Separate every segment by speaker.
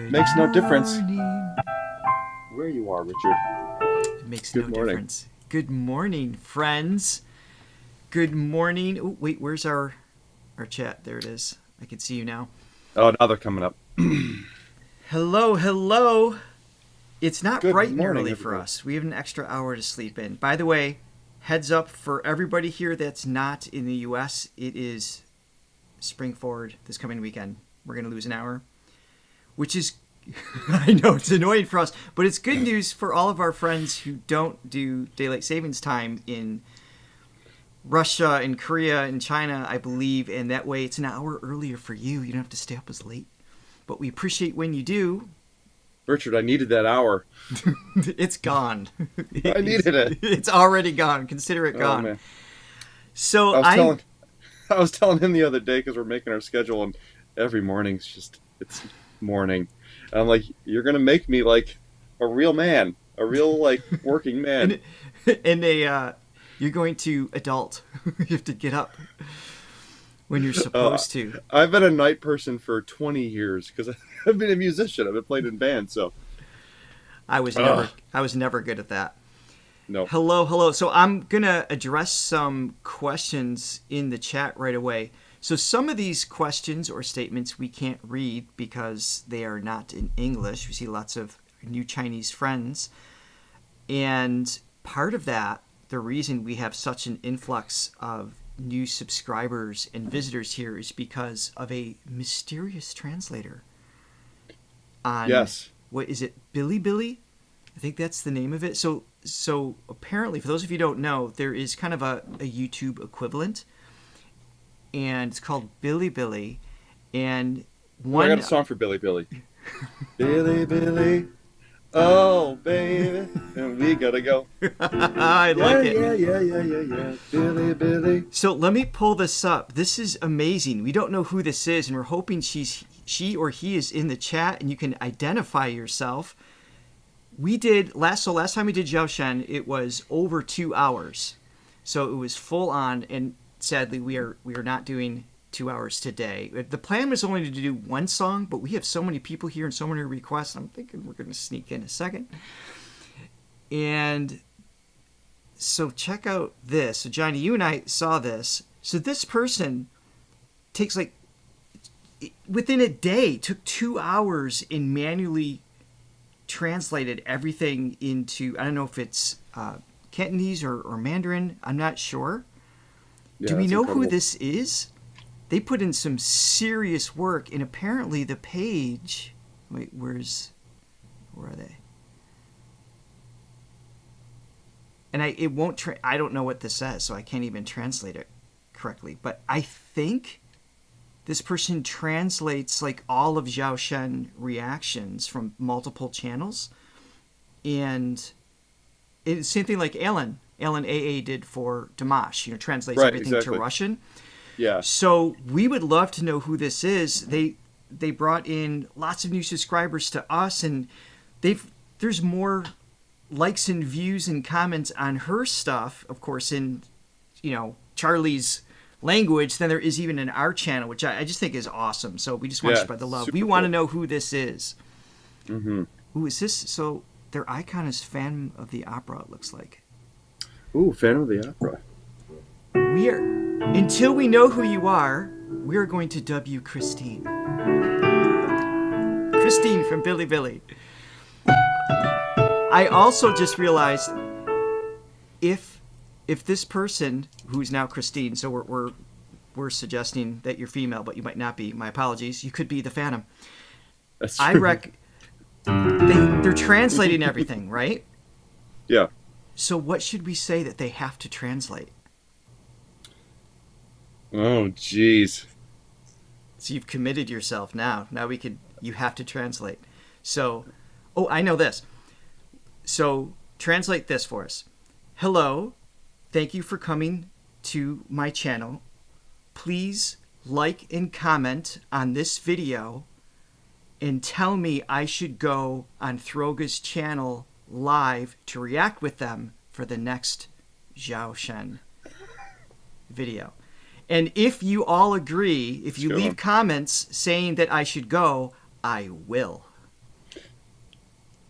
Speaker 1: Makes no difference where you are, Richard.
Speaker 2: It makes no difference. Good morning, friends. Good morning. Oh, wait, where's our chat? There it is. I can see you now.
Speaker 1: Oh, now they're coming up.
Speaker 2: Hello. It's not
Speaker 1: Good
Speaker 2: bright and
Speaker 1: morning,
Speaker 2: early
Speaker 1: everybody.
Speaker 2: for us. We have an extra hour to sleep in. By the way, heads up for everybody here that's not in the U.S., it is spring forward this coming weekend. We're going to lose an hour, which is, I know it's annoying for us, but it's good news for all of our friends who don't do daylight savings time in Russia and Korea and China, I believe, and that way it's an hour earlier for you. You don't have to stay up as late, but we appreciate when you do.
Speaker 1: Richard, I needed that hour.
Speaker 2: It's gone.
Speaker 1: I needed it.
Speaker 2: It's already gone. Consider it gone.
Speaker 1: Man.
Speaker 2: So
Speaker 1: I was telling him the other day, because we're making our schedule, and every morning's it's morning. And I'm like, you're going to make me like a real man, a real like working man.
Speaker 2: and you're going to adult. You have to get up when you're supposed to.
Speaker 1: I've been a night person for 20 years because I've been a musician. I've been playing in bands, so
Speaker 2: I was never good at that.
Speaker 1: No.
Speaker 2: Hello. So I'm gonna address some questions in the chat right away. So some of these questions or statements we can't read because they are not in English. We see lots of new Chinese friends, and part of that, the reason we have such an influx of new subscribers and visitors here is because of a mysterious translator on,
Speaker 1: yes,
Speaker 2: what is it, Bilibili? I think that's the name of it. So apparently, for those of you who don't know, there is kind of a YouTube equivalent, and it's called Bilibili. And
Speaker 1: I got a song for Billy. Billy, oh baby, and we gotta go.
Speaker 2: I like it.
Speaker 1: Yeah. Billy.
Speaker 2: So let me pull this up. This is amazing. We don't know who this is, and we're hoping she or he is in the chat, and you can identify yourself. We did last time we did Zhou Shen, it was over 2 hours, so it was full on. And sadly, we are not doing 2 hours today. The plan was only to do one song, but we have so many people here and so many requests. I'm thinking we're going to sneak in a second. And so check out this. So Johnny, you and I saw this. So this person takes within a day, took 2 hours and manually translated everything into, I don't know if it's Cantonese or Mandarin. I'm not sure.
Speaker 1: Yeah,
Speaker 2: do we know
Speaker 1: incredible.
Speaker 2: who this is? They put in some serious work, and apparently the page... Wait, where are they? And it won't... I don't know what this says, so I can't even translate it correctly. But I think this person translates like all of Zhou Shen reactions from multiple channels. And it's the same thing like Alan AA did for Dimash, translates everything to Russian.
Speaker 1: Yeah.
Speaker 2: So we would love to know who this is. They brought in lots of new subscribers to us, and there's more likes and views and comments on her stuff, of course, in Charlie's language than there is even in our channel, which I just think is awesome. So we just want to spread the love. We want to know who this is.
Speaker 1: Mm-hmm.
Speaker 2: Who is this? So their icon is Phantom of the Opera, it looks like.
Speaker 1: Ooh, Phantom of the Opera.
Speaker 2: Until we know who you are, we're going to dub you Christine. Christine from Bilibili. I also just realized if this person, who's now Christine, so we're suggesting that you're female, but you might not be. My apologies. You could be the Phantom.
Speaker 1: That's true.
Speaker 2: They're translating everything, right?
Speaker 1: Yeah.
Speaker 2: So what should we say that they have to translate?
Speaker 1: Oh, jeez.
Speaker 2: So you've committed yourself now. Now you have to translate. So, I know this. So translate this for us. Hello, thank you for coming to my channel. Please like and comment on this video and tell me I should go on Throga's channel live to react with them for the next Zhou Shen video. And if you all agree, if you
Speaker 1: Let's go.
Speaker 2: leave comments saying that I should go, I will.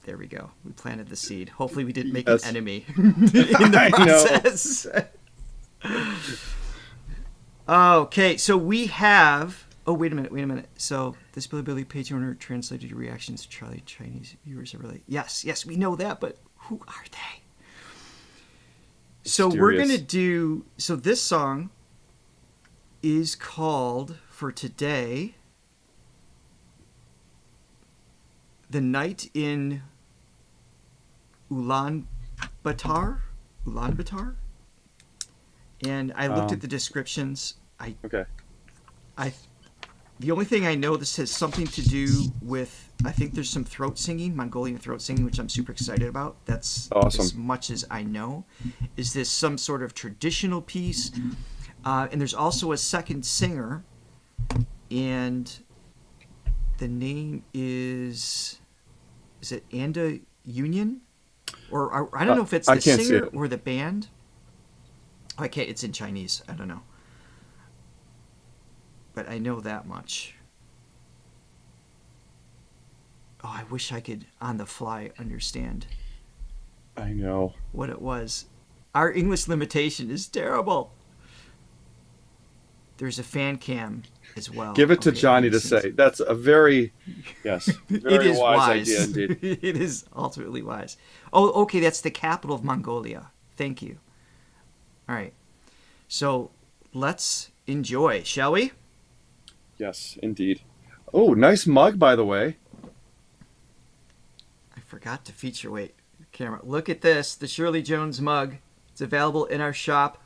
Speaker 2: There we go. We planted the seed. Hopefully we didn't make an enemy in the process. Okay, so we have... Oh, wait a minute. So this Billy page owner translated your reactions to Charlie. Chinese viewers are really... Yes, we know that, but who are they? So we're going to do... So this song is called, for today, The Night in Ulaanbaatar. And I looked at the descriptions.
Speaker 1: Okay.
Speaker 2: The only thing I know, this has something to do with, I think there's some throat singing, Mongolian throat singing, which I'm super excited about. That's
Speaker 1: awesome.
Speaker 2: As much as I know. Is this some sort of traditional piece? And there's also a second singer, and the name is it Anda Union? Or I don't know if it's the singer or the band. I can't, it's in Chinese. I don't know. But I know that much. Oh, I wish I could, on the fly, understand.
Speaker 1: I know.
Speaker 2: What it was. Our English limitation is terrible. There's a fan cam as well.
Speaker 1: Give it to Johnny to say. That's a very very wise idea indeed.
Speaker 2: It is ultimately wise. Oh, okay, that's the capital of Mongolia. Thank you. All right. So let's enjoy, shall we?
Speaker 1: Yes, indeed. Oh, nice mug, by the way.
Speaker 2: I forgot to feature weight camera. Look at this, the Shirley Jones mug. It's available in our shop.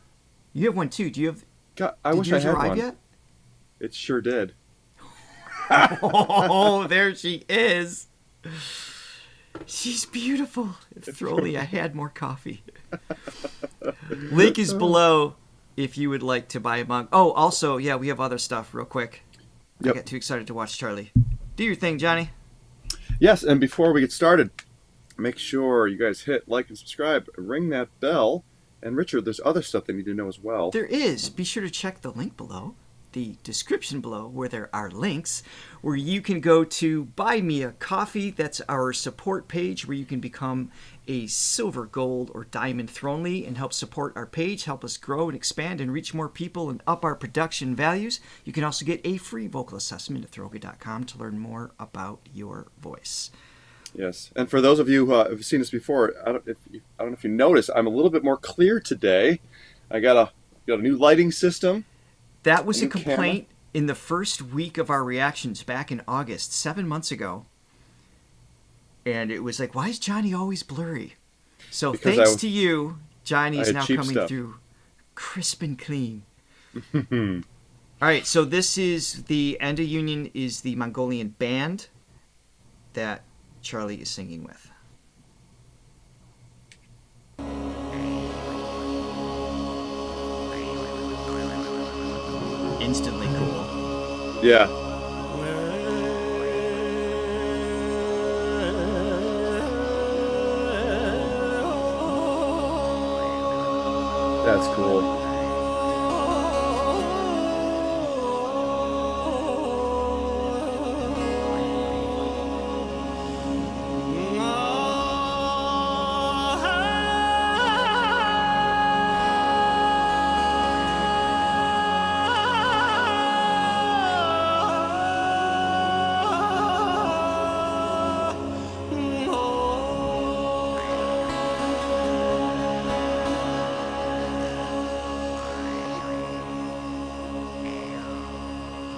Speaker 2: You have one too. Do you have?
Speaker 1: God, I wish I had one.
Speaker 2: Yet?
Speaker 1: It sure did.
Speaker 2: Oh, there she is. She's beautiful. If Throwly, I had more coffee. Link is below if you would like to buy a mug. Oh, also, yeah, we have other stuff real quick.
Speaker 1: Yep.
Speaker 2: I got too excited to watch Charlie. Do your thing, Johnny.
Speaker 1: Yes, and before we get started, make sure you guys hit like and subscribe, ring that bell. And Richard, there's other stuff they need to know as well.
Speaker 2: There is. Be sure to check the link below, the description below, where there are links, where you can go to Buy Me a Coffee. That's our support page, where you can become a silver, gold, or diamond Thronely and help support our page, help us grow and expand and reach more people and up our production values. You can also get a free vocal assessment at Throga.com to learn more about your voice.
Speaker 1: Yes, and for those of you who have seen this before, I don't know if you noticed, I'm a little bit more clear today. I got a new lighting system.
Speaker 2: That was a complaint in the first week of our reactions back in August, 7 months ago. And it was like, why is Johnny always blurry? So because thanks to you, Johnny's now coming through crisp and clean. All right, so this is the Anda Union is the Mongolian band that Charlie is singing with. Instantly cool.
Speaker 1: Yeah. That's cool.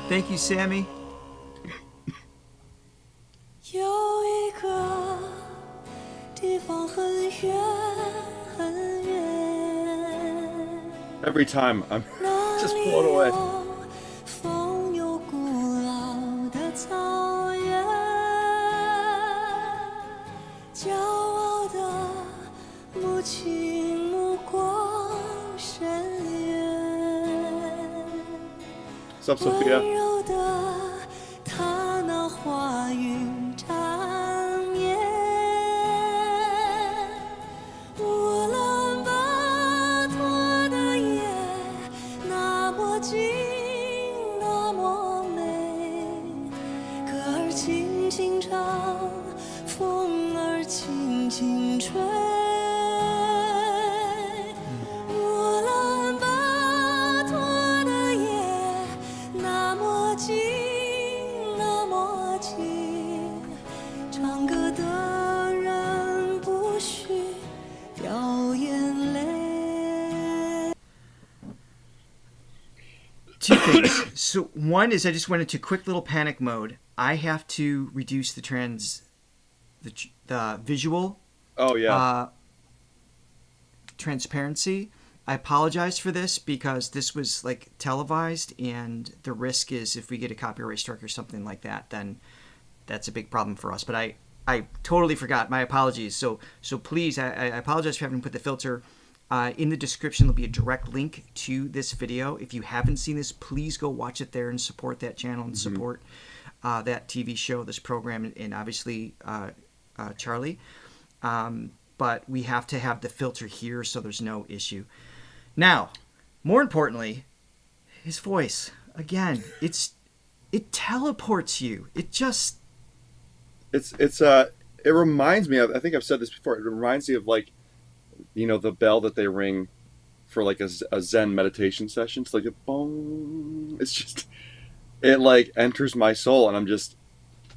Speaker 2: Thank you, Sammy.
Speaker 1: Every time I'm just blown away. What's up, Sophia?
Speaker 3: Ulaanbaatar的夜，那么静。轻轻唱，风儿轻轻吹。乌兰巴托的夜，那么近，那么近，唱歌的人不许掉眼泪。
Speaker 2: Two things. So one is I just went into quick little panic mode. I have to reduce the visual
Speaker 1: Oh yeah.
Speaker 2: Transparency. I apologize for this because this was like televised, and the risk is if we get a copyright strike or something like that, then that's a big problem for us. But I totally forgot. My apologies. So please, I apologize for having to put the filter. In the description, there'll be a direct link to this video. If you haven't seen this, please go watch it there and support that channel and support that TV show, this program, and obviously Charlie. But we have to have the filter here so there's no issue. Now, more importantly, his voice. Again, it teleports you. It
Speaker 1: reminds me of, I think I've said this before, it reminds me of like, you know, the bell that they ring for like a Zen meditation session. It's like a boom. It's just, it like enters my soul, and I'm just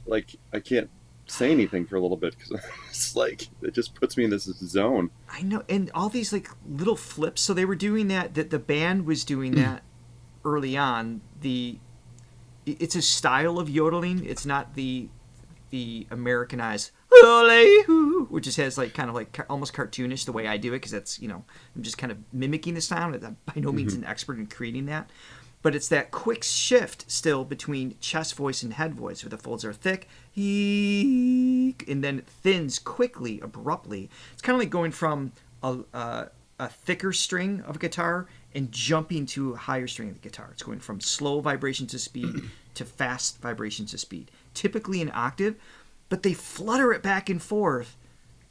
Speaker 1: like, I can't say anything for a little bit because it's like, it just puts me in this zone.
Speaker 2: I know, and all these like little flips. So they were doing that the band was doing that early on. It's a style of yodeling. It's not the Americanized which just has like kind of like almost cartoonish the way I do it, because that's, you know, I'm just kind of mimicking the sound. I'm by no means an expert in creating that, but it's that quick shift still between chest voice and head voice, where the folds are thick and then it thins quickly, abruptly. It's kind of like going from a thicker string of a guitar and jumping to a higher string of the guitar. It's going from slow vibration to speed to fast vibration to speed, typically an octave, but they flutter it back and forth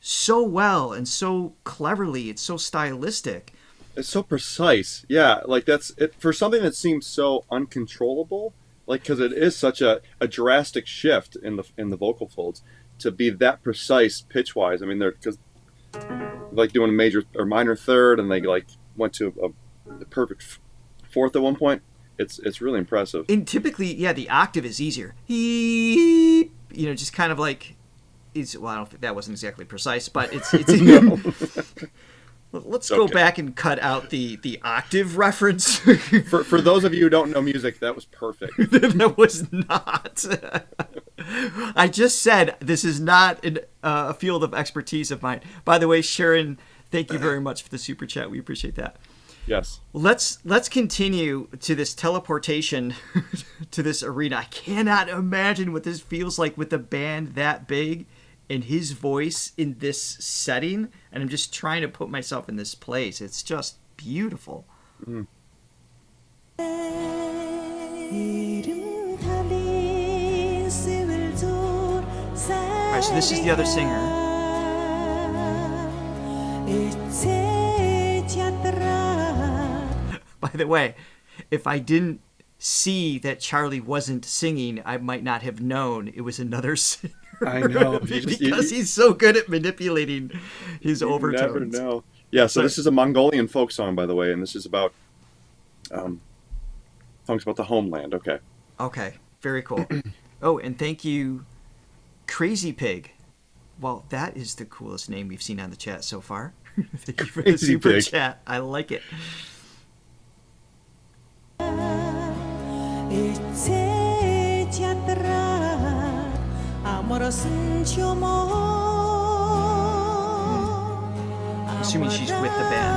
Speaker 2: so well and so cleverly. It's so stylistic.
Speaker 1: It's so precise. Yeah, like that's it for something that seems so uncontrollable. Like, because it is such a drastic shift in the vocal folds to be that precise pitch wise. I mean, they're because like doing a major or minor third, and they like went to a perfect fourth at one point. It's really impressive.
Speaker 2: And typically, yeah, the octave is easier. You know, just kind of like, well, I don't think that wasn't exactly precise, but it's let's go back and cut out the octave reference.
Speaker 1: for those of you who don't know music, that was perfect.
Speaker 2: That was not. I just said this is not a field of expertise of mine. By the way, Sharon, thank you very much for the super chat. We appreciate that.
Speaker 1: Yes.
Speaker 2: Let's continue to this teleportation to this arena. I cannot imagine what this feels like with a band that big and his voice in this setting. And I'm just trying to put myself in this place. It's just beautiful.
Speaker 1: Mm.
Speaker 2: All right, so this is the other singer. By the way, if I didn't see that Charlie wasn't singing, I might not have known it was another singer.
Speaker 1: I know.
Speaker 2: Because he's so good at manipulating his overtones.
Speaker 1: You never know. Yeah, so this is a Mongolian folk song, by the way, and this is about songs about the homeland. Okay.
Speaker 2: Okay, very cool. Oh, and thank you, Crazy Pig. Well, that is the coolest name we've seen on the chat so far. Thank you for the super chat. I like it. I'm assuming she's with the band.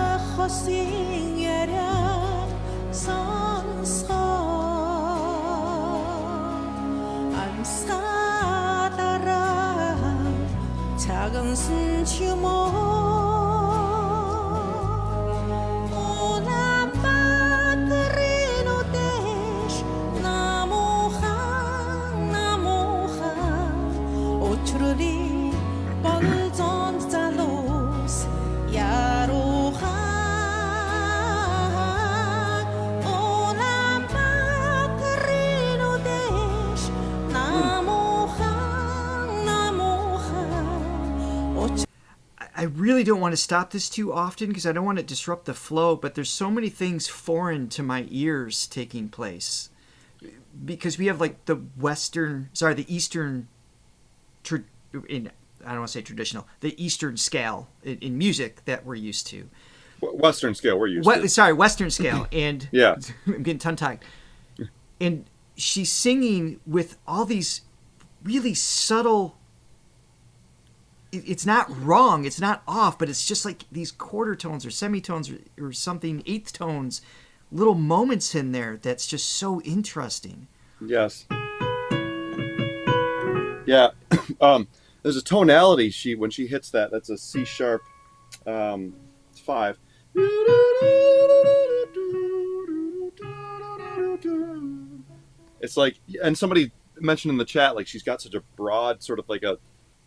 Speaker 2: I really don't want to stop this too often because I don't want to disrupt the flow, but there's so many things foreign to my ears taking place. Because we have like the Eastern, I don't want to say traditional, the Eastern scale in music that we're used to.
Speaker 1: Western scale, we're used to.
Speaker 2: Sorry, Western scale. And
Speaker 1: yeah.
Speaker 2: I'm getting tongue-tied. And she's singing with all these really subtle, it's not wrong, it's not off, but it's just like these quarter tones or semitones or something, eighth tones, little moments in there that's just so interesting.
Speaker 1: Yes. Yeah. There's a tonality when she hits that's a C sharp 5. It's like, and somebody mentioned in the chat, like she's got such a broad sort of like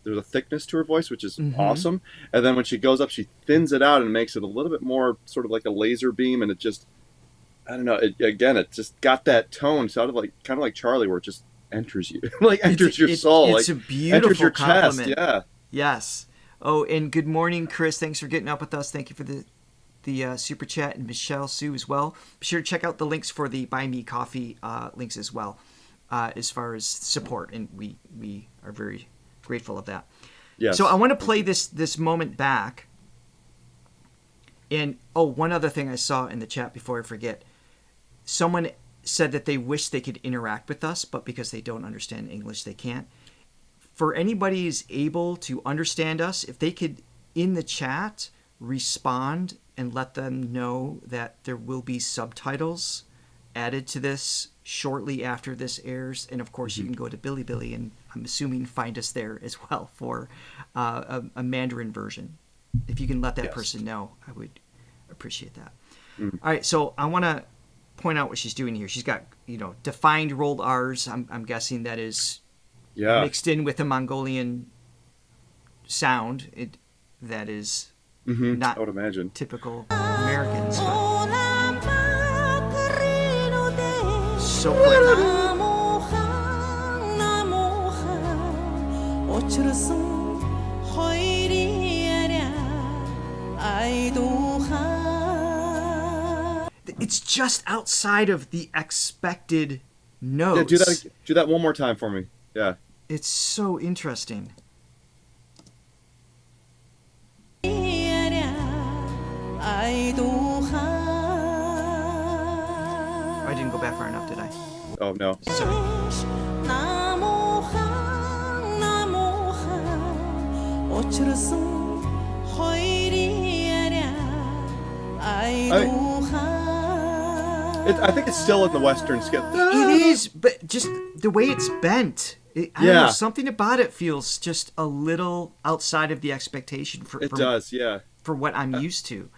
Speaker 1: there's a thickness to her voice, which is awesome. And then when she goes up, she thins it out and makes it a little bit more sort of like a laser beam. And it just, I don't know. It just got that tone. Sounded like kind of like Charlie, where it just enters you, like enters your soul.
Speaker 2: It's
Speaker 1: like,
Speaker 2: a beautiful
Speaker 1: enters your
Speaker 2: compliment.
Speaker 1: chest. Yeah.
Speaker 2: Yes. Oh, and good morning, Chris. Thanks for getting up with us. Thank you for the super chat, and Michelle Sue as well. Be sure to check out the links for the Buy Me Coffee links as well, as far as support, and we are very grateful of that.
Speaker 1: Yes.
Speaker 2: So I want to play this moment back. And one other thing I saw in the chat before I forget. Someone said that they wish they could interact with us, but because they don't understand English, they can't. For anybody who's able to understand us, if they could, in the chat, respond and let them know that there will be subtitles added to this shortly after this airs. And of course, you can go to Bilibili and I'm assuming find us there as well for a Mandarin version. If you can let that person know, I would appreciate that. All right, so I want to point out what she's doing here. She's got, defined rolled R's. I'm guessing that is mixed in with a Mongolian sound. That is not
Speaker 1: I would imagine
Speaker 2: typical Americans. So quick. It's just outside of the expected notes.
Speaker 1: Yeah, do that one more time for me. Yeah.
Speaker 2: It's so interesting. I didn't go back far enough, did I?
Speaker 1: Oh, no. I think it's still in the Western scale.
Speaker 2: It is, but just the way it's bent. I don't know, something about it feels just a little outside of the expectation for what I'm used to.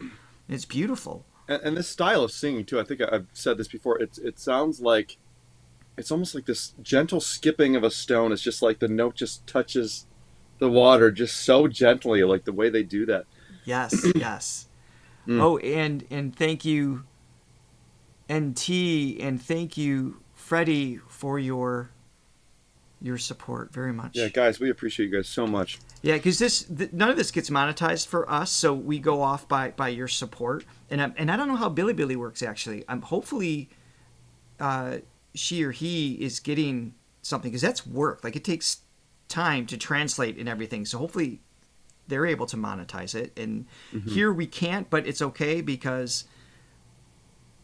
Speaker 2: It's beautiful.
Speaker 1: And this style of singing too, I think I've said this before, it sounds like, it's almost like this gentle skipping of a stone. It's just like the note just touches the water just so gently, like the way they do that.
Speaker 2: Yes, yes. Oh, and thank you, NT, and thank you, Freddie, for your support very much.
Speaker 1: Yeah, guys, we appreciate you guys so much.
Speaker 2: Yeah, because none of this gets monetized for us, so we go off by your support. And I don't know how Bilibili works actually. Hopefully, she or he is getting something, because that's work. Like, it takes time to translate and everything. So hopefully, they're able to monetize it. And here we can't, but it's okay because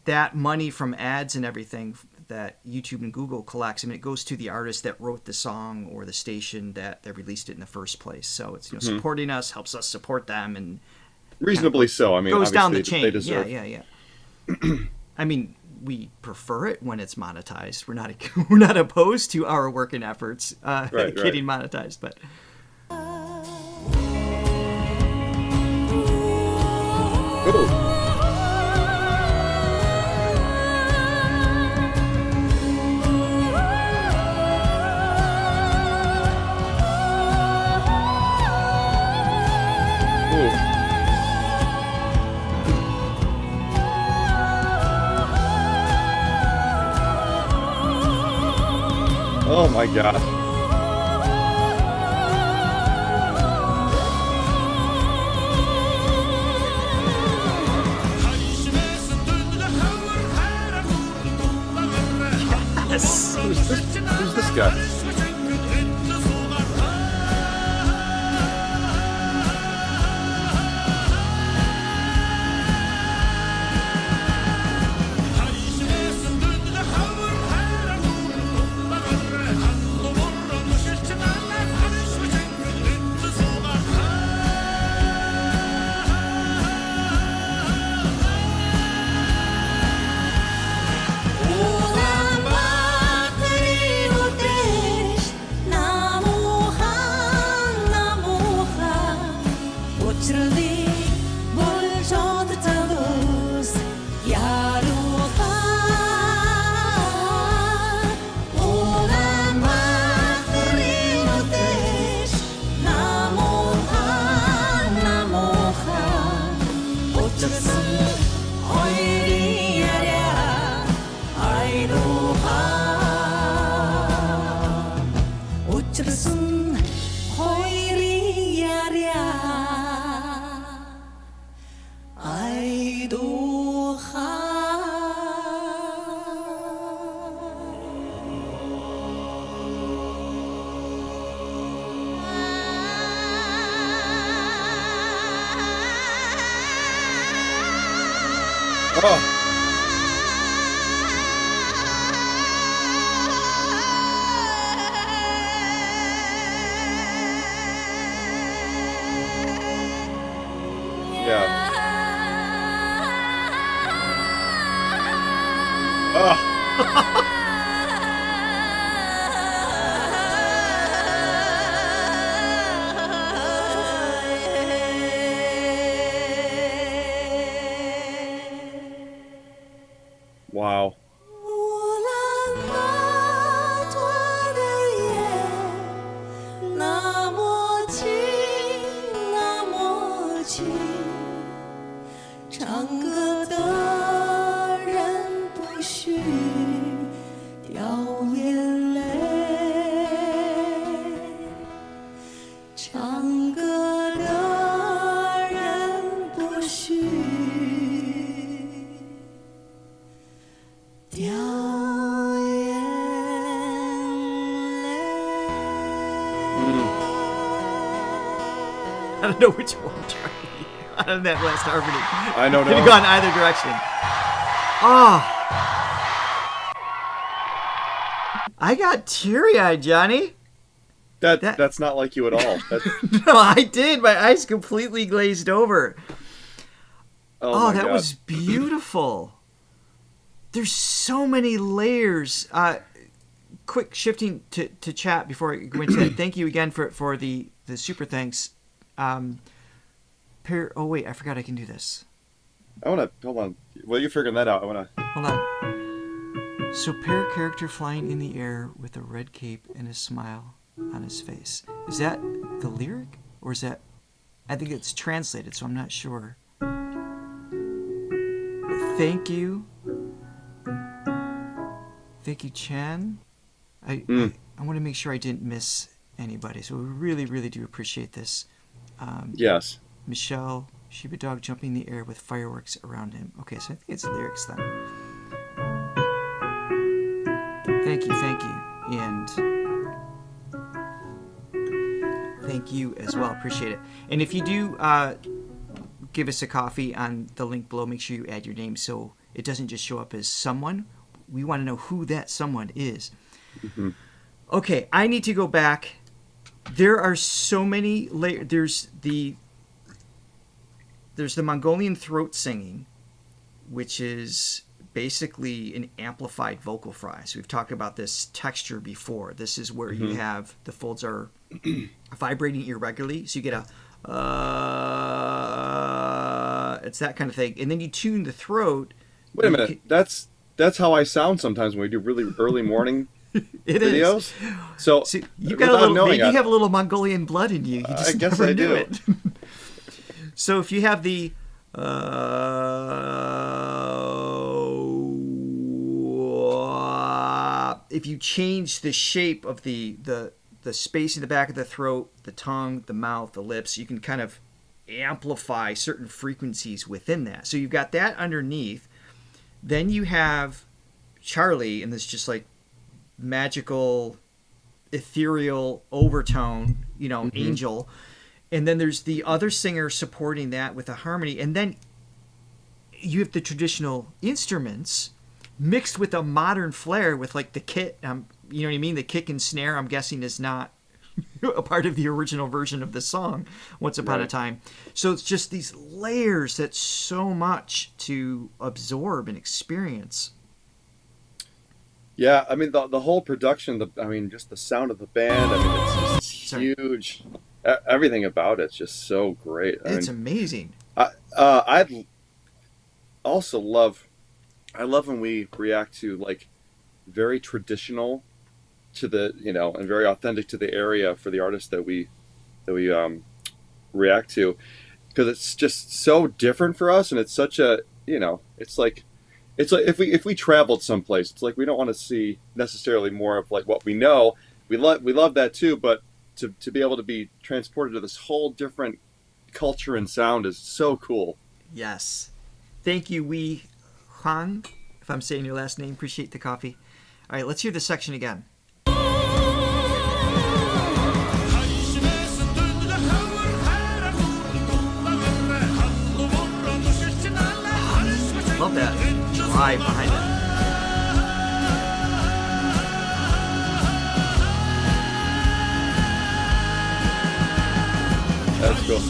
Speaker 2: that money from ads and everything that YouTube and Google collects, it goes to the artist that wrote the song or the station that released it in the first place. So it's supporting us, helps us support them, and
Speaker 1: reasonably so. I mean,
Speaker 2: goes down the chain.
Speaker 1: They deserve.
Speaker 2: Yeah. I mean, we prefer it when it's monetized. We're not opposed to our work and efforts getting monetized, but.
Speaker 1: Cool. Oh my gosh.
Speaker 2: Yes.
Speaker 1: Who's this guy? Oh. Yeah. Oh. Wow.
Speaker 3: 乌兰巴托的夜，那么静，那么静，唱歌的人不许掉眼泪，唱歌的人不许掉眼泪。
Speaker 2: I don't know which one I'm trying to hear on that last harmony.
Speaker 1: I know.
Speaker 2: Could have gone either direction. Oh. I got teary-eyed, Johnny.
Speaker 1: That's not like you at all. That's,
Speaker 2: No, I did. My eyes completely glazed over.
Speaker 1: oh my
Speaker 2: That
Speaker 1: God.
Speaker 2: was beautiful. There's so many layers. Quick shifting to chat before I go into that. Thank you again for the super thanks. Oh wait, I forgot I can do this.
Speaker 1: I want to hold on. While you're figuring that out, I want to.
Speaker 2: Hold on. So pair character flying in the air with a red cape and a smile on his face. Is that the lyric? Or is that... I think it's translated, so I'm not sure. Thank you. Thank you, Chan. I want to make sure I didn't miss anybody, so we really, really do appreciate this.
Speaker 1: Yes.
Speaker 2: Michelle, Shiba Dog jumping in the air with fireworks around him. Okay, so I think it's lyrics then. Thank you. And thank you as well. Appreciate it. And if you do give us a coffee on the link below, make sure you add your name so it doesn't just show up as someone. We want to know who that someone is. Mm-hmm. Okay, I need to go back. There are so many layers. There's the Mongolian throat singing, which is basically an amplified vocal fry. So we've talked about this texture before. This is where you have the folds are vibrating irregularly. So you get a it's that kind of thing. And then you tune the throat.
Speaker 1: Wait a minute. That's how I sound sometimes when we do really early morning videos. So
Speaker 2: you got a little. Maybe you have a little Mongolian blood in you. You just
Speaker 1: I guess
Speaker 2: never
Speaker 1: I
Speaker 2: knew
Speaker 1: do.
Speaker 2: it. So if you have the if you change the shape of the space in the back of the throat, the tongue, the mouth, the lips, you can kind of amplify certain frequencies within that. So you've got that underneath. Then you have Charlie, and this is just like magical, ethereal overtone, angel. And then there's the other singer supporting that with a harmony. And then you have the traditional instruments mixed with a modern flair with like the kit. You know what I mean? The kick and snare, I'm guessing, is not a part of the original version of the song, Once Upon a Time. So it's just these layers that's so much to absorb and experience.
Speaker 1: Yeah, I mean, the whole production, just the sound of the band, it's just huge. Everything about it's just so great.
Speaker 2: It's amazing.
Speaker 1: I also love when we react to like very traditional to the and very authentic to the area for the artist that we react to, because it's just so different for us, and it's such a it's like if we traveled someplace, it's like we don't want to see necessarily more of like what we know. We love that too, but to be able to be transported to this whole different culture and sound is so cool.
Speaker 2: Yes. Thank you, Wei Huang, if I'm saying your last name. Appreciate the coffee. All right, let's hear this section again. Love that drive behind it.
Speaker 1: That's cool.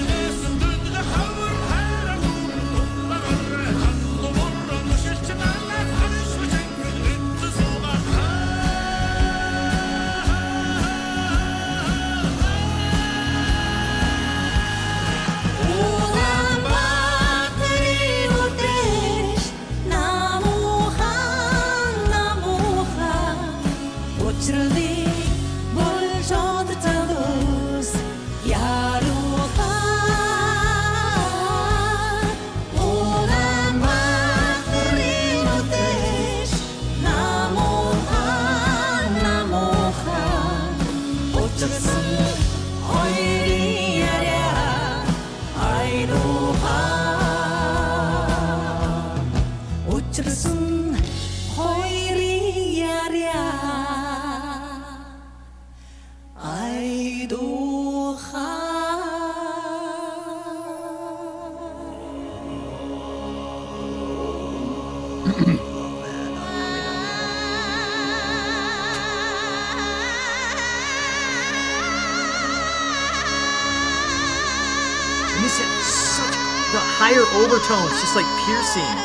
Speaker 2: The higher overtones, just like piercing.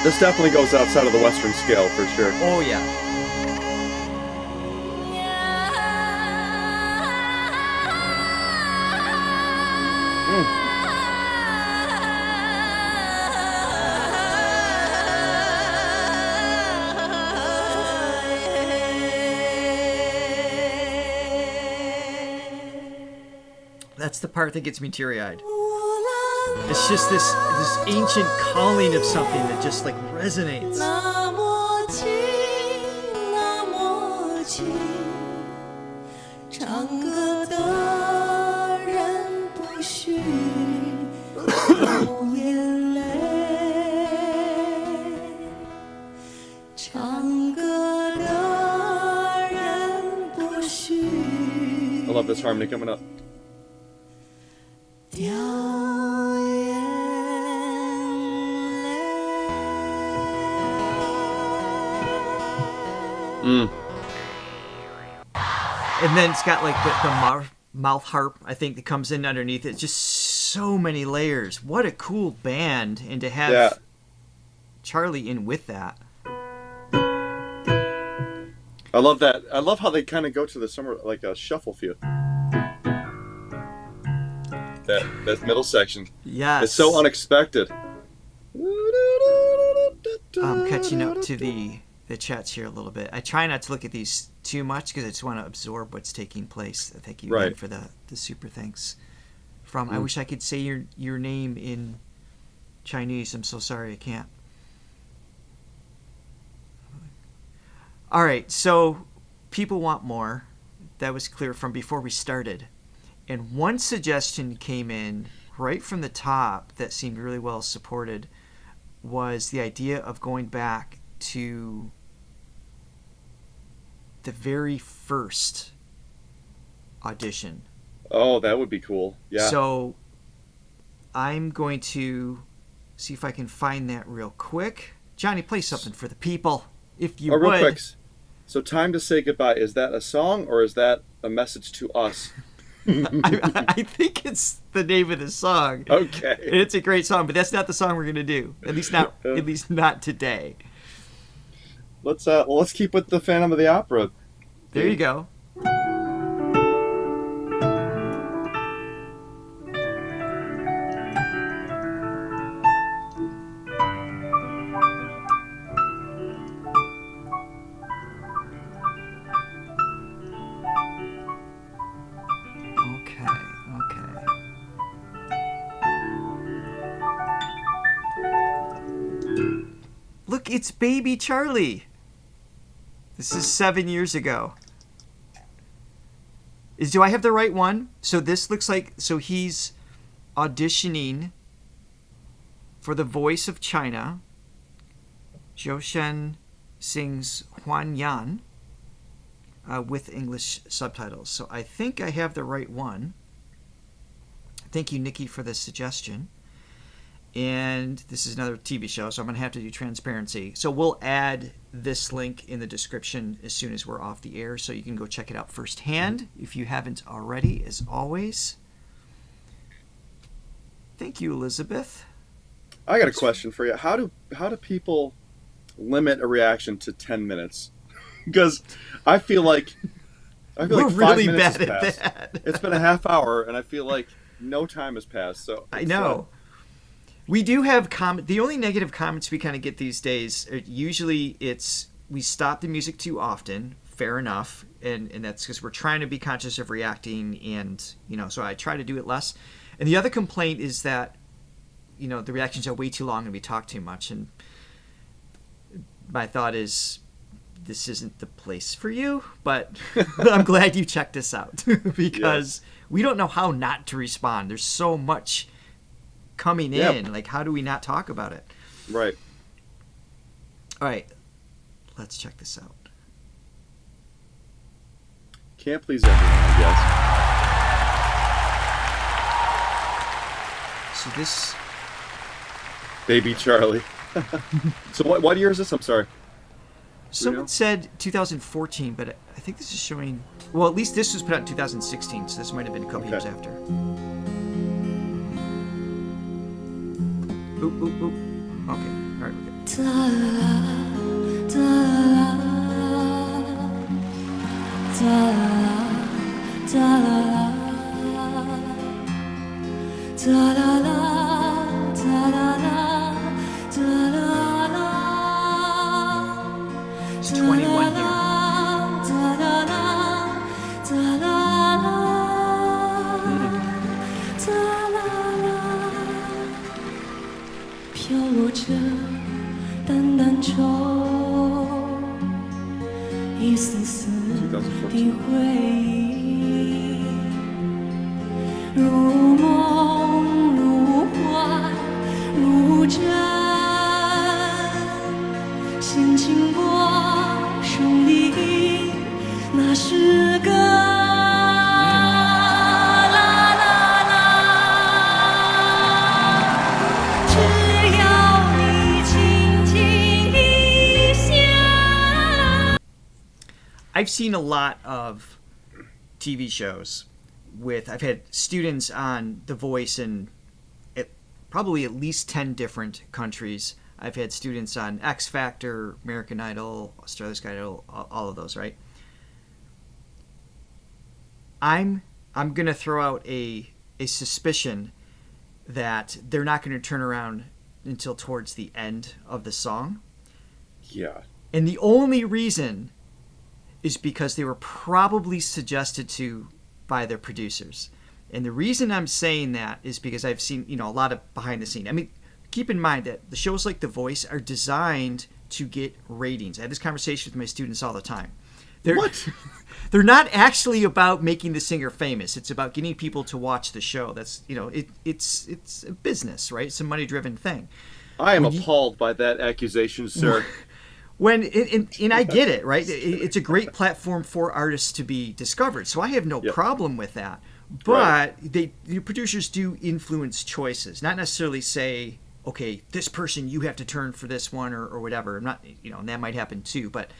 Speaker 1: This definitely goes outside of the Western scale for sure.
Speaker 2: Oh yeah. That's the part that gets me teary-eyed. It's just this ancient calling of something that just like resonates.
Speaker 1: I love this harmony coming up.
Speaker 2: And then it's got like the mouth harp, I think, that comes in underneath it. Just so many layers. What a cool band. And to have Charlie in with that.
Speaker 1: I love that. I love how they kind of go to the summer, like a shuffle feel. That middle section.
Speaker 2: Yes.
Speaker 1: It's so unexpected.
Speaker 2: I'm catching up to the chats here a little bit. I try not to look at these too much because I just want to absorb what's taking place. Thank you again for the super thanks. I wish I could say your name in Chinese. I'm so sorry I can't. All right, so people want more. That was clear from before we started. And one suggestion came in right from the top that seemed really well supported was the idea of going back to the very first audition.
Speaker 1: Oh, that would be cool. Yeah.
Speaker 2: So I'm going to see if I can find that real quick. Johnny, play something for the people, if you would.
Speaker 1: Real quick. So, Time to Say Goodbye, is that a song or is that a message to us?
Speaker 2: I think it's the name of the song.
Speaker 1: Okay.
Speaker 2: It's a great song, but that's not the song we're going to do. At least not today.
Speaker 1: Let's keep with the Phantom of the Opera.
Speaker 2: There you go. Okay. Look, it's Baby Charlie. This is 7 years ago. Do I have the right one? So this looks like, so he's auditioning for The Voice of China. Zhou Shen sings Huan Yan with English subtitles. So I think I have the right one. Thank you, Nikki, for the suggestion. And this is another TV show, so I'm going to have to do transparency. So we'll add this link in the description as soon as we're off the air, so you can go check it out firsthand if you haven't already, as always. Thank you, Elizabeth.
Speaker 1: I got a question for you. How do people limit a reaction to 10 minutes? Because I feel like
Speaker 2: We're
Speaker 1: like 5
Speaker 2: really
Speaker 1: minutes
Speaker 2: bad
Speaker 1: has
Speaker 2: at
Speaker 1: passed.
Speaker 2: that.
Speaker 1: It's been a half hour, and I feel like no time has passed. So
Speaker 2: I know. We do have the only negative comments we kind of get these days, usually it's we stop the music too often. Fair enough. And that's because we're trying to be conscious of reacting, and, so I try to do it less. And the other complaint is that, the reactions are way too long and we talk too much. And my thought is, this isn't the place for you, but I'm glad you checked us out because we don't know how not to respond. There's so much coming in. Like, how do we not talk about it?
Speaker 1: Right.
Speaker 2: All right. Let's check this out.
Speaker 1: Can't please everyone, I guess.
Speaker 2: So this...
Speaker 1: Baby Charlie. So what year is this? I'm sorry.
Speaker 2: Someone said 2014, but I think this is showing... Well, at least this was put out in 2016, so this might have been a couple years after. Ooh. Okay. All right, we're good. It's 21 here. I've seen a lot of TV shows I've had students on The Voice in probably at least 10 different countries. I've had students on X Factor, American Idol, Australia's Got Idol, all of those, right? I'm going to throw out a suspicion that they're not going to turn around until towards the end of the song.
Speaker 1: Yeah.
Speaker 2: And the only reason is because they were probably suggested to by their producers. And the reason I'm saying that is because I've seen, a lot of behind the scenes. I mean, keep in mind that the shows like The Voice are designed to get ratings. I have this conversation with my students all the time.
Speaker 1: What?
Speaker 2: They're not actually about making the singer famous. It's about getting people to watch the show. That's, it's a business, right? It's a money-driven thing.
Speaker 1: I am appalled by that accusation, sir.
Speaker 2: And I get it, right? It's a great platform for artists to be discovered, so I have no problem with that. But the producers do influence choices, not necessarily say, okay, this person you have to turn for this one or whatever. I'm not, and that might happen too. But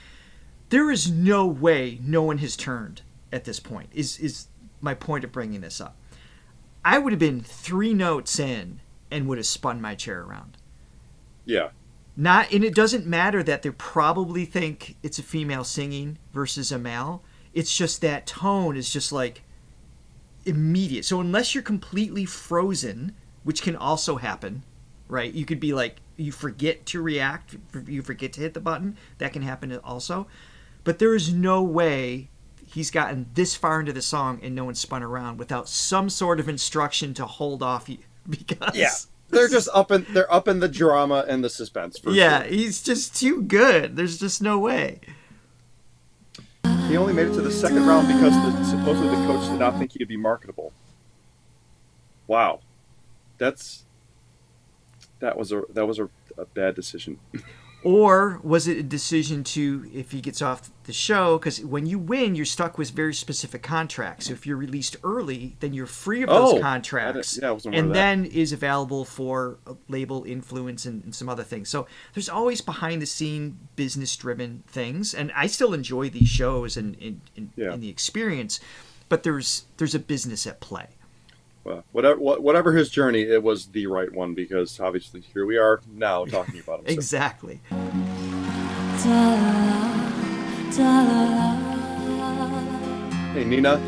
Speaker 2: there is no way no one has turned at this point. Is my point of bringing this up? I would have been 3 notes in and would have spun my chair around.
Speaker 1: Yeah.
Speaker 2: And it doesn't matter that they probably think it's a female singing versus a male. It's just that tone is just like immediate. So unless you're completely frozen, which can also happen, right? You could be like, you forget to react, you forget to hit the button. That can happen also. But there is no way he's gotten this far into the song and no one spun around without some sort of instruction to hold off, because...
Speaker 1: Yeah. They're just up in the drama and the suspense.
Speaker 2: Sure. He's just too good. There's just no way.
Speaker 1: He only made it to the second round because supposedly the coach did not think he could be marketable. Wow, that was a bad decision.
Speaker 2: Or was it a decision to, if he gets off the show, because when you win, you're stuck with very specific contracts. So if you're released early, then you're free of those contracts, and then is available for label influence and some other things. So there's always behind-the-scene, business-driven things, and I still enjoy these shows and the experience, but there's a business at play.
Speaker 1: Well, whatever his journey, it was the right one, because obviously here we are now talking about him.
Speaker 2: Exactly.
Speaker 1: Hey, Nina.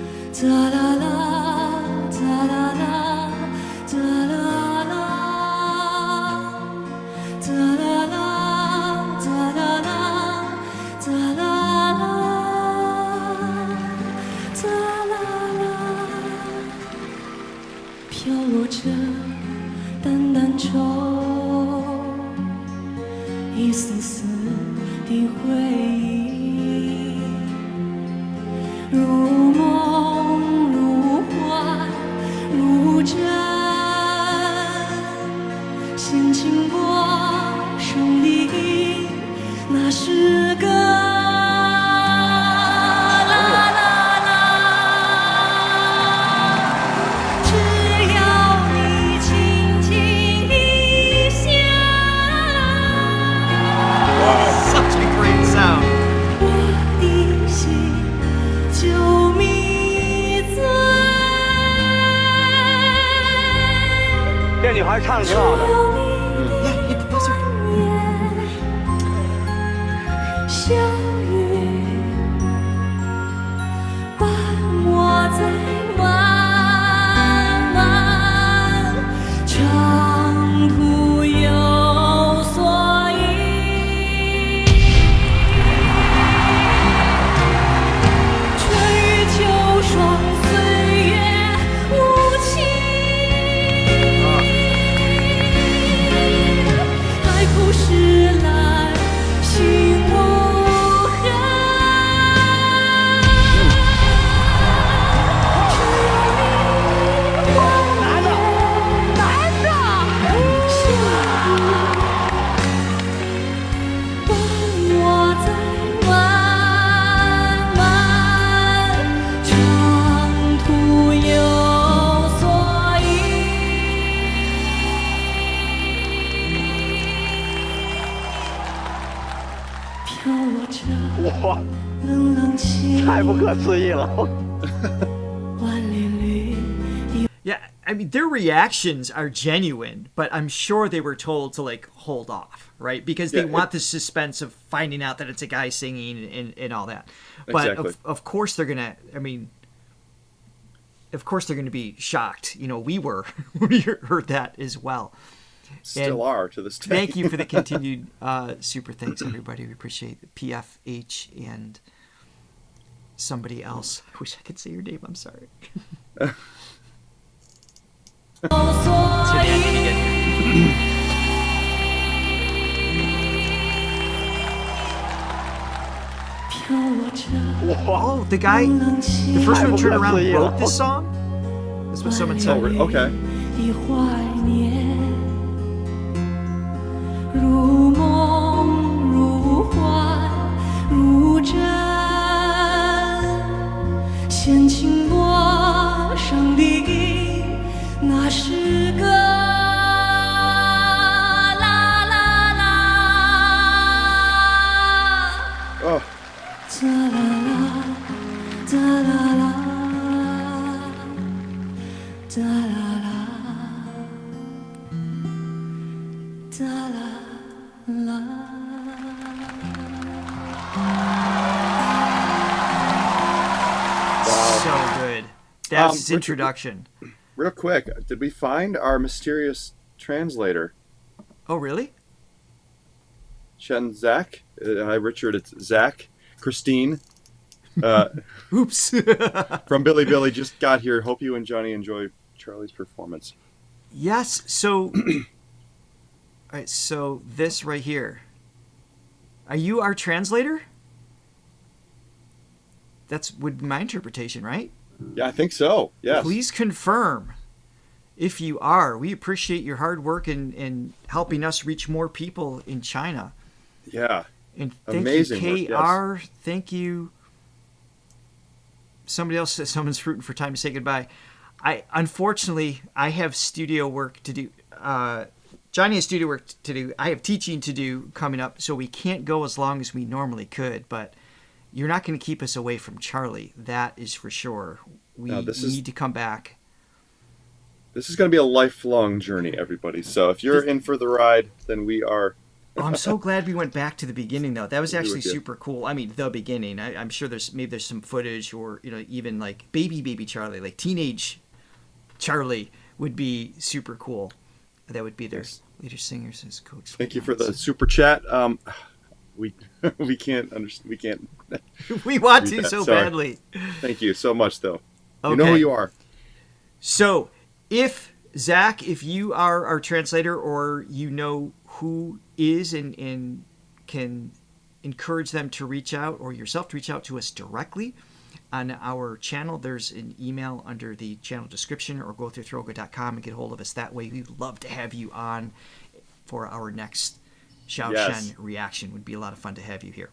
Speaker 2: Yeah, I mean, their reactions are genuine, but I'm sure they were told to, like, hold off, right? Because they want the suspense of finding out that it's a guy singing and all that. But
Speaker 1: exactly.
Speaker 2: of course they're gonna, of course they're gonna be shocked. We were when we heard that as well.
Speaker 1: Still are to this day.
Speaker 2: Thank you for the continued super thanks, everybody. We appreciate it. PFH and somebody else. I wish I could say your name. I'm sorry. Oh, the guy, the first one to turn around wrote this song? That's what someone said.
Speaker 1: Oh, okay.
Speaker 3: 枕，掀起陌生的那是个啦啦啦，Oh, 哒啦啦，哒啦啦，哒啦啦，哒啦啦。
Speaker 2: So good. That's his
Speaker 1: Richard-
Speaker 2: introduction.
Speaker 1: real quick, did we find our mysterious translator?
Speaker 2: Oh, really?
Speaker 1: Shen Zach? Hi, Richard. It's Zach. Christine
Speaker 2: Oops.
Speaker 1: from Billy Billy just got here. Hope you and Johnny enjoy Charlie's performance.
Speaker 2: Yes. So, all right. So this right here. Are you our translator? Would be my interpretation, right?
Speaker 1: Yeah, I think so. Yes.
Speaker 2: Please confirm if you are. We appreciate your hard work in helping us reach more people in China.
Speaker 1: Yeah.
Speaker 2: And thank
Speaker 1: Amazing
Speaker 2: you,
Speaker 1: work,
Speaker 2: KR. Thank you. Somebody else says someone's rooting for time to say goodbye. Unfortunately, I have studio work to do. Johnny has studio work to do. I have teaching to do coming up, so we can't go as long as we normally could. But you're not going to keep us away from Charlie. That is for sure. We need to come back.
Speaker 1: This is going to be a lifelong journey, everybody. So if you're in for the ride, then we are.
Speaker 2: Oh, I'm so glad we went back to the beginning, though. That was actually
Speaker 1: with you.
Speaker 2: super cool. I mean, the beginning. I'm sure there's some footage, or even like baby Charlie, like teenage Charlie would be super cool. That would be their leader singer, says Coach.
Speaker 1: Thank you for the super chat. We can't understand. We can't.
Speaker 2: We want
Speaker 1: read
Speaker 2: to
Speaker 1: that.
Speaker 2: so
Speaker 1: Sorry.
Speaker 2: badly.
Speaker 1: Thank you so much, though.
Speaker 2: Okay.
Speaker 1: You know who you are.
Speaker 2: So, if Zach, if you are our translator, or you know who is and can encourage them to reach out, or yourself to reach out to us directly on our channel, there's an email under the channel description, or go through Throga.com and get a hold of us that way. We'd love to have you on for our next Zhou Shen reaction. Would be a lot of fun to have you here.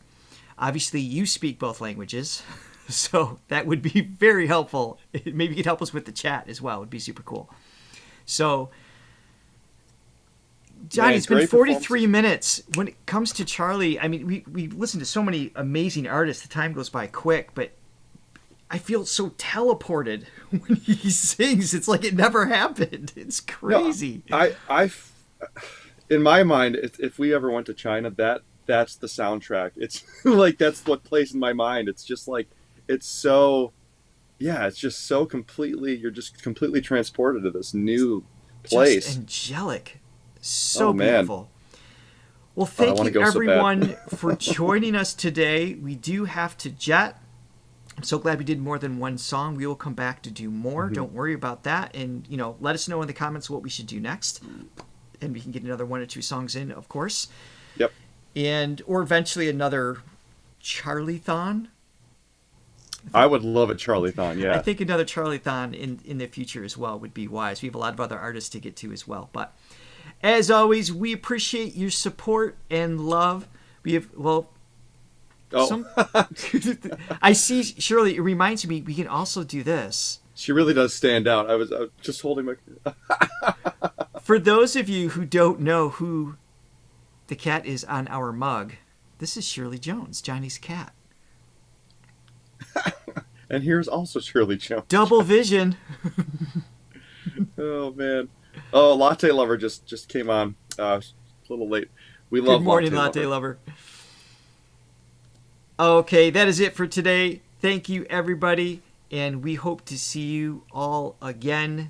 Speaker 2: Obviously, you speak both languages, so that would be very helpful. Maybe you could help us with the chat as well. It would be super cool. So, Johnny, it's been 43 minutes. When it comes to Charlie, I mean, we listen to so many amazing artists. The time goes by quick, but I feel so teleported when he sings. It's like it never happened. It's crazy.
Speaker 1: No, in my mind, if we ever went to China, that's the soundtrack. It's like that's what plays in my mind. It's just like it's so, yeah. It's just so completely. You're just completely transported to this new place.
Speaker 2: Just angelic. So
Speaker 1: man.
Speaker 2: beautiful. Well, thank you
Speaker 1: go so
Speaker 2: everyone for joining us today. We do have to jet. I'm so glad we did more than one song. We will come back to do more.
Speaker 1: Mm-hmm.
Speaker 2: Don't worry about that. And, let us know in the comments what we should do next. And we can get another 1 or 2 songs in, of course.
Speaker 1: Yep.
Speaker 2: Or eventually another Charlie-thon.
Speaker 1: I would love a Charlie-thon, yeah.
Speaker 2: I think another Charlie-thon in the future as well would be wise. We have a lot of other artists to get to as well. But as always, we appreciate your support and love. We have, I see, Shirley, it reminds me, we can also do this.
Speaker 1: She really does stand out. I was just holding my...
Speaker 2: For those of you who don't know who the cat is on our mug, this is Shirley Jones, Johnny's cat.
Speaker 1: And here's also Shirley Jones.
Speaker 2: Double vision.
Speaker 1: Oh, man. Oh, Latte Lover just came on. A little late. We love
Speaker 2: Good morning, Latte Lover. Okay, that is it for today. Thank you, everybody. And we hope to see you all again.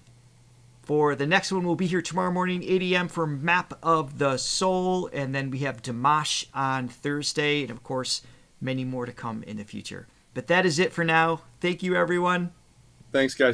Speaker 2: For the next one, we'll be here tomorrow morning, 8 a.m. for Map of the Soul. And then we have Dimash on Thursday. And, of course, many more to come in the future. But that is it for now. Thank you, everyone.
Speaker 1: Thanks, guys.